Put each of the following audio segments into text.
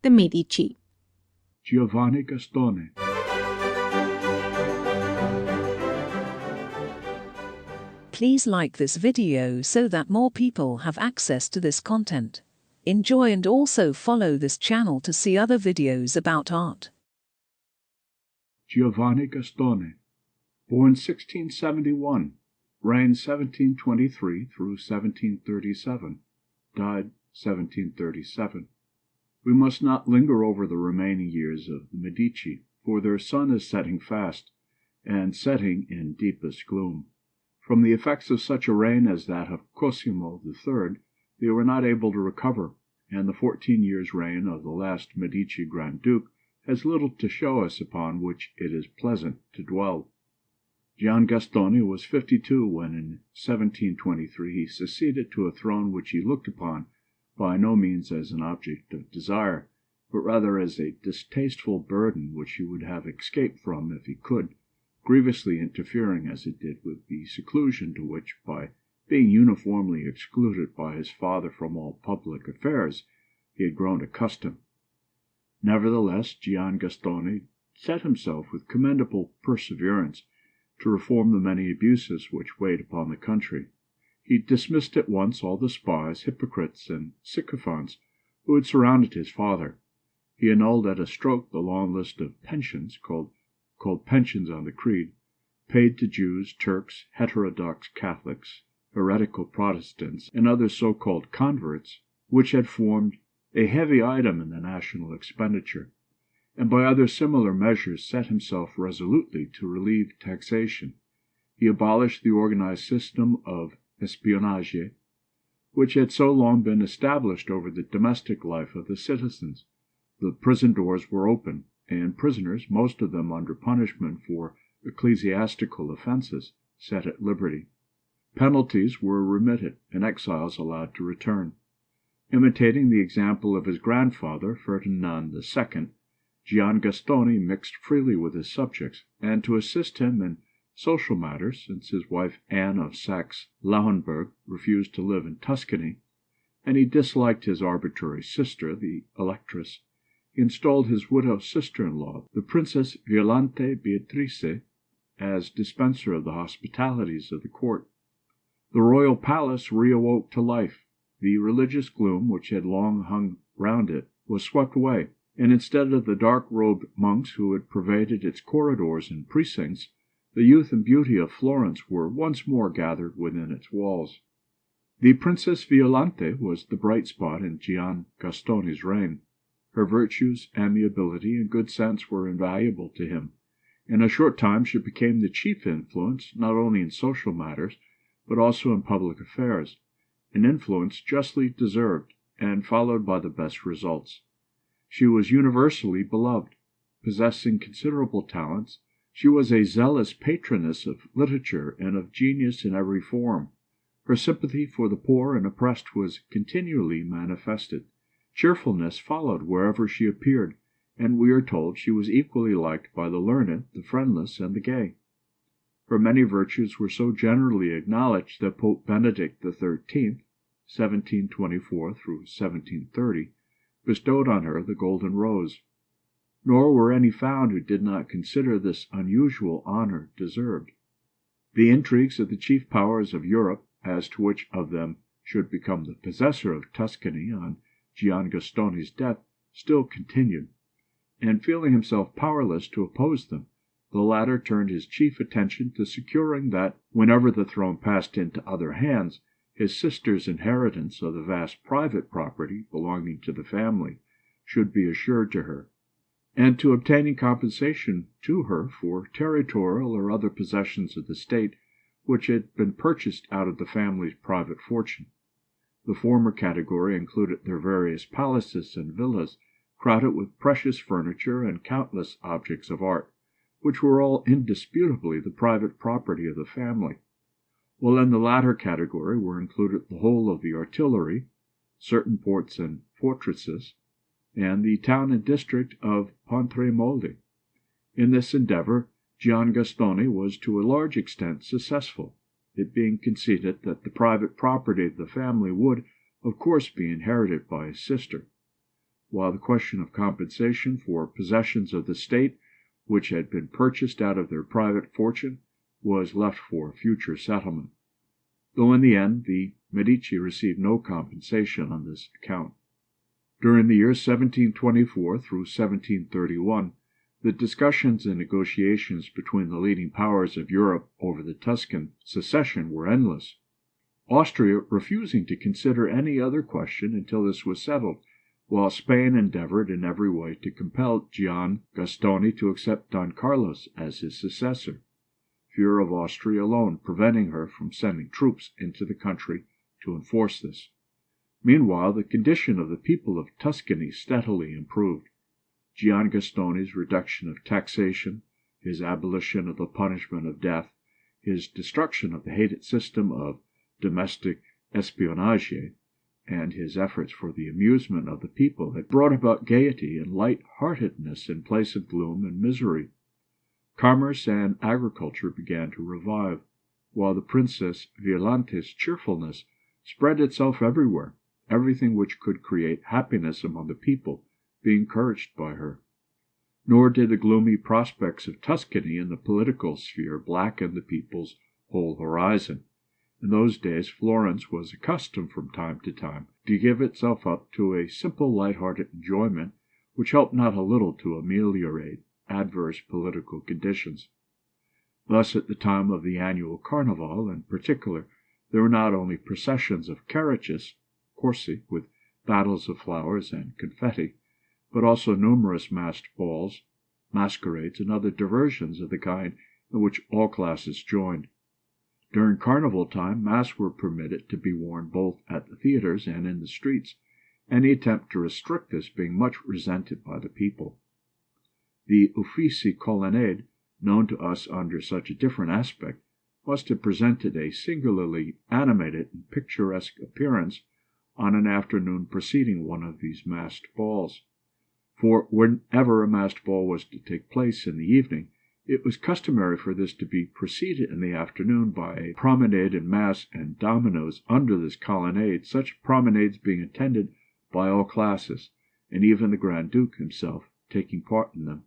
the Medici. Gian Gastone. Please like this video so that more people have access to this content. Enjoy and also follow this channel to see other videos about art. Gian Gastone, born 1671, reigned 1723 through 1737, died 1737. We must not linger over the remaining years of the Medici, for their sun is setting fast, and setting in deepest gloom. From the effects of such a reign as that of Cosimo III, they were not able to recover, and the 14 years' reign of the last Medici Grand Duke has little to show us upon which it is pleasant to dwell. Gian Gastone was 52 when, in 1723, he succeeded to a throne which he looked upon by no means as an object of desire, but rather as a distasteful burden which he would have escaped from if he could, grievously interfering as it did with the seclusion to which, by being uniformly excluded by his father from all public affairs, he had grown accustomed. Nevertheless, Gian Gastone set himself with commendable perseverance to reform the many abuses which weighed upon the country. He dismissed at once all the spies, hypocrites, and sycophants who had surrounded his father. He annulled at a stroke the long list of pensions, called pensions on the creed, paid to Jews, Turks, heterodox Catholics, heretical Protestants, and other so-called converts, which had formed a heavy item in the national expenditure, and by other similar measures set himself resolutely to relieve taxation. He abolished the organized system of espionage, which had so long been established over the domestic life of the citizens. The prison doors were open, and prisoners, most of them under punishment for ecclesiastical offences, set at liberty. Penalties were remitted, and exiles allowed to return. Imitating the example of his grandfather, Ferdinand II., Gian Gastone mixed freely with his subjects, and to assist him in social matters, since his wife Anne of Saxe-Lauenburg refused to live in Tuscany, and he disliked his arbitrary sister, the Electress, he installed his widow sister-in-law, the Princess Violante Beatrice, as dispenser of the hospitalities of the court. The royal palace reawoke to life. The religious gloom which had long hung round it was swept away, and instead of the dark-robed monks who had pervaded its corridors and precincts, the youth and beauty of Florence were once more gathered within its walls. The Princess Violante was the bright spot in Gian Gastone's reign. Her virtues, amiability, and good sense were invaluable to him. In a short time she became the chief influence, not only in social matters, but also in public affairs, an influence justly deserved, and followed by the best results. She was universally beloved. Possessing considerable talents, she was a zealous patroness of literature and of genius in every form. Her sympathy for the poor and oppressed was continually manifested. Cheerfulness followed wherever she appeared, and we are told she was equally liked by the learned, the friendless, and the gay. Her many virtues were so generally acknowledged that Pope Benedict XIII, 1724 through 1730, bestowed on her the Golden Rose. Nor were any found who did not consider this unusual honor deserved. The intrigues of the chief powers of Europe, as to which of them should become the possessor of Tuscany on Gian Gastone's death, still continued, and feeling himself powerless to oppose them, the latter turned his chief attention to securing that, whenever the throne passed into other hands, his sister's inheritance of the vast private property belonging to the family should be assured to her, and to obtaining compensation to her for territorial or other possessions of the state which had been purchased out of the family's private fortune. The former category included their various palaces and villas, crowded with precious furniture and countless objects of art, which were all indisputably the private property of the family, while in the latter category were included the whole of the artillery, certain ports and fortresses, and the town and district of Pontremoli. In this endeavour Gian Gastone was to a large extent successful, it being conceded that the private property of the family would, of course, be inherited by his sister. while the question of compensation for possessions of the state, which had been purchased out of their private fortune, was left for future settlement, though in the end the Medici received no compensation on this account. During the years 1724 through 1731, the discussions and negotiations between the leading powers of Europe over the Tuscan succession were endless, Austria refusing to consider any other question until this was settled, while Spain endeavored in every way to compel Gian Gastone to accept Don Carlos as his successor, fear of Austria alone preventing her from sending troops into the country to enforce this. Meanwhile, the condition of the people of Tuscany steadily improved. Gian Gastone's reduction of taxation, his abolition of the punishment of death, his destruction of the hated system of domestic espionage, and his efforts for the amusement of the people had brought about gaiety and light-heartedness in place of gloom and misery. Commerce and agriculture began to revive, while the Princess Violante's cheerfulness spread itself everywhere, everything which could create happiness among the people being encouraged by her. Nor did the gloomy prospects of Tuscany in the political sphere blacken the people's whole horizon. In those days Florence was accustomed from time to time to give itself up to a simple light-hearted enjoyment which helped not a little to ameliorate adverse political conditions. Thus, at the time of the annual Carnival, in particular, there were not only processions of carriages, corsi, with battles of flowers and confetti, but also numerous masked balls, masquerades, and other diversions of the kind in which all classes joined. During carnival time, masks were permitted to be worn both at the theatres and in the streets, any attempt to restrict this being much resented by the people. The Uffizi Colonnade, known to us under such a different aspect, must have presented a singularly animated and picturesque appearance on an afternoon preceding one of these masked balls. For whenever a masked ball was to take place in the evening, it was customary for this to be preceded in the afternoon by a promenade in masks and dominoes under this colonnade, such promenades being attended by all classes, and even the Grand Duke himself taking part in them.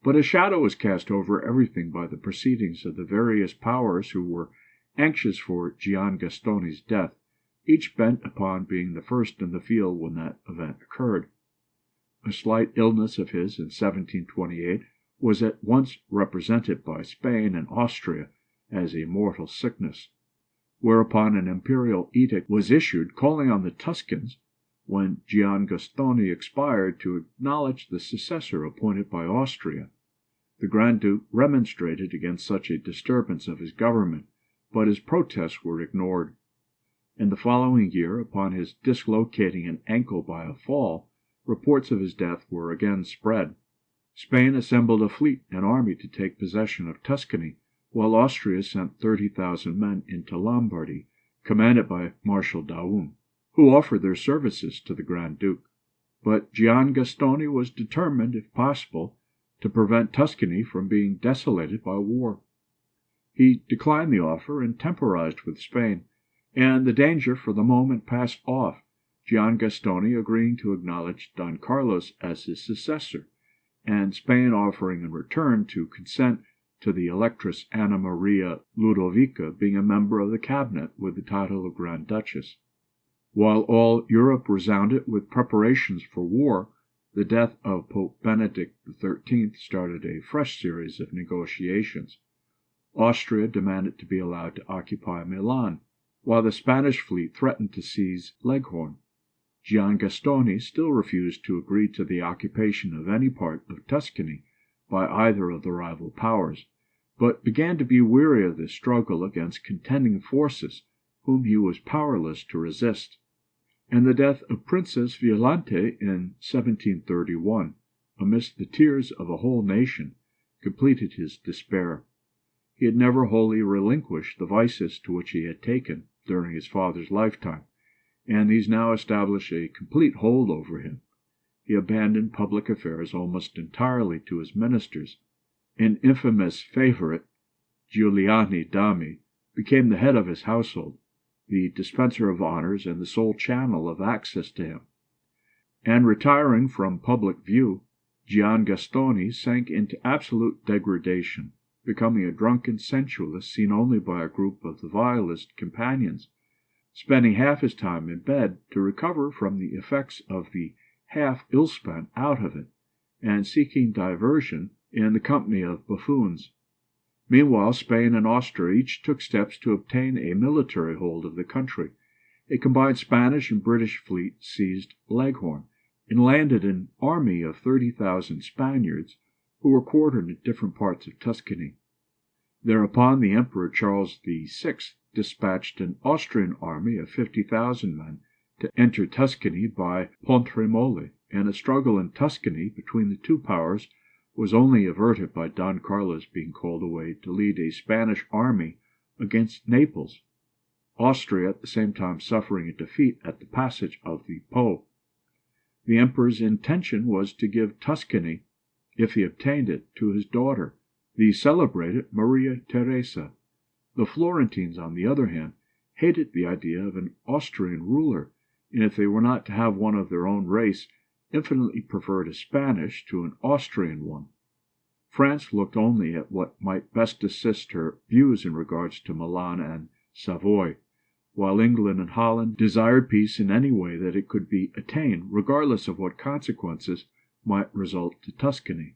But a shadow was cast over everything by the proceedings of the various powers who were anxious for Gian Gastone's death, each bent upon being the first in the field when that event occurred. A slight illness of his in 1728 was at once represented by Spain and Austria as a mortal sickness, whereupon an imperial edict was issued calling on the Tuscans, when Gian Gastone expired, to acknowledge the successor appointed by Austria. The Grand Duke remonstrated against such a disturbance of his government, but his protests were ignored. In the following year, upon his dislocating an ankle by a fall, reports of his death were again spread. Spain assembled a fleet and army to take possession of Tuscany, while Austria sent 30,000 men into Lombardy, commanded by Marshal Daun, who offered their services to the Grand Duke. But Gian Gastone was determined, if possible, to prevent Tuscany from being desolated by war. He declined the offer and temporized with Spain, and the danger for the moment passed off, Gian Gastone agreeing to acknowledge Don Carlos as his successor, and Spain offering in return to consent to the Electress Anna Maria Ludovica being a member of the cabinet with the title of Grand Duchess. While all Europe resounded with preparations for war, the death of Pope Benedict XIII started a fresh series of negotiations. Austria demanded to be allowed to occupy Milan, while the Spanish fleet threatened to seize Leghorn. Gian Gastone still refused to agree to the occupation of any part of Tuscany by either of the rival powers, but began to be weary of this struggle against contending forces whom he was powerless to resist. And the death of Princess Violante in 1731, amidst the tears of a whole nation, completed his despair. He had never wholly relinquished the vices to which he had taken during his father's lifetime, and these now established a complete hold over him. He abandoned public affairs almost entirely to his ministers. An infamous favorite, Giuliani Dami, became the head of his household, the dispenser of honors and the sole channel of access to him. and retiring from public view, Gian Gastone sank into absolute degradation, becoming a drunken sensualist seen only by a group of the vilest companions, spending half his time in bed to recover from the effects of the half ill-spent out of it, and seeking diversion in the company of buffoons. Meanwhile, Spain and Austria each took steps to obtain a military hold of the country. A combined Spanish and British fleet seized Leghorn, and landed an army of 30,000 Spaniards, who were quartered in different parts of Tuscany. Thereupon the Emperor Charles VI dispatched an Austrian army of 50,000 men to enter Tuscany by Pontremoli, and a struggle in Tuscany between the two powers was only averted by Don Carlos being called away to lead a Spanish army against Naples, Austria at the same time suffering a defeat at the passage of the Po. The Emperor's intention was to give Tuscany, if he obtained it, to his daughter, the celebrated Maria Theresa. The Florentines, on the other hand, hated the idea of an Austrian ruler, and if they were not to have one of their own race, infinitely preferred a Spanish to an Austrian one. France looked only at what might best assist her views in regards to Milan and Savoy, while England and Holland desired peace in any way that it could be attained, regardless of what consequences might result to Tuscany.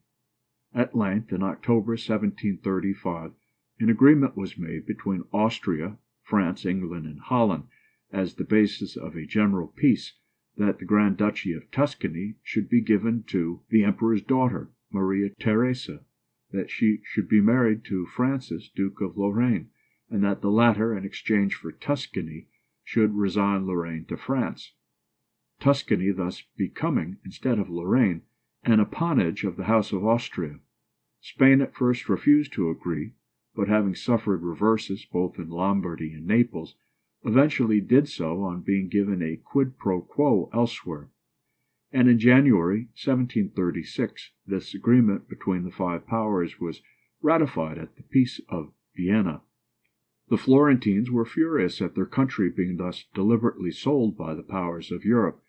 At length, in October 1735, an agreement was made between Austria, France, England, and Holland, as the basis of a general peace, that the Grand Duchy of Tuscany should be given to the Emperor's daughter, Maria Theresa, that she should be married to Francis, Duke of Lorraine, and that the latter, in exchange for Tuscany, should resign Lorraine to France, Tuscany thus becoming, instead of Lorraine, an appanage of the House of Austria. Spain at first refused to agree, but having suffered reverses both in Lombardy and Naples, eventually did so on being given a quid pro quo elsewhere. And in January 1736 this agreement between the five powers was ratified at the Peace of Vienna. The Florentines were furious at their country being thus deliberately sold by the powers of Europe,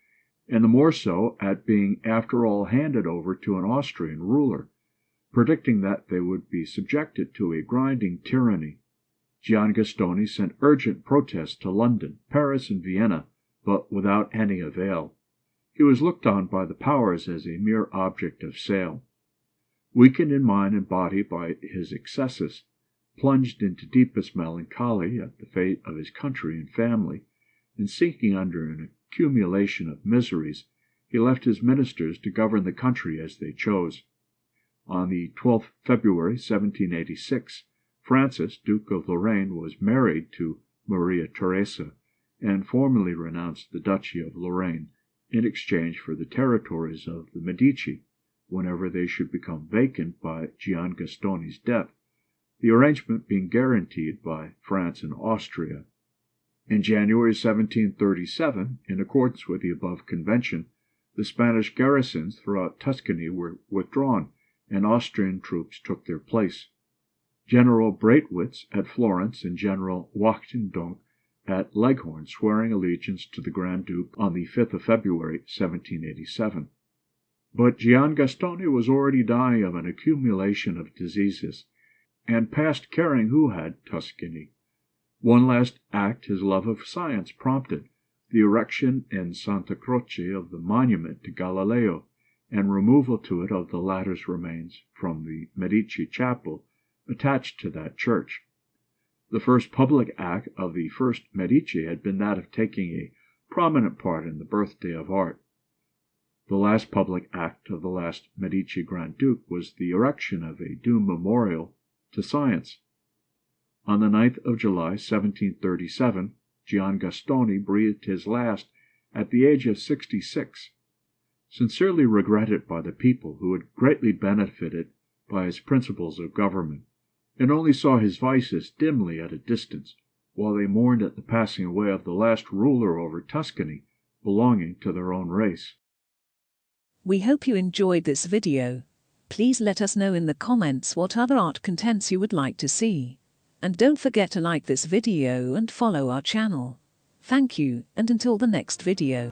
and the more so at being after all handed over to an Austrian ruler, predicting that they would be subjected to a grinding tyranny. Gian Gastone sent urgent protests to London, Paris, and Vienna, but without any avail. He was looked on by the powers as a mere object of sale. Weakened in mind and body by his excesses, plunged into deepest melancholy at the fate of his country and family, and sinking under an accumulation of miseries, he left his ministers to govern the country as they chose. On the 12th February 1786, Francis, Duke of Lorraine, was married to Maria Theresa, and formally renounced the Duchy of Lorraine in exchange for the territories of the Medici, whenever they should become vacant by Gian Gastone's death, the arrangement being guaranteed by France and Austria. In January 1737, in accordance with the above convention, the Spanish garrisons throughout Tuscany were withdrawn, and Austrian troops took their place. General Breitwitz at Florence and General Wachtendonck at Leghorn swearing allegiance to the Grand Duke on the 5th of February 1787. But Gian Gastone was already dying of an accumulation of diseases, and past caring who had Tuscany. One last act his love of science prompted, the erection in Santa Croce of the monument to Galileo, and removal to it of the latter's remains from the Medici chapel attached to that church. The first public act of the first Medici had been that of taking a prominent part in the birthday of art. The last public act of the last Medici Grand Duke was the erection of a due memorial to science. On the 9th of July, 1737, Gian Gastone breathed his last at the age of 66, sincerely regretted by the people who had greatly benefited by his principles of government, and only saw his vices dimly at a distance, while they mourned at the passing away of the last ruler over Tuscany belonging to their own race. We hope you enjoyed this video. Please let us know in the comments what other art contents you would like to see. And don't forget to like this video and follow our channel. Thank you, and until the next video.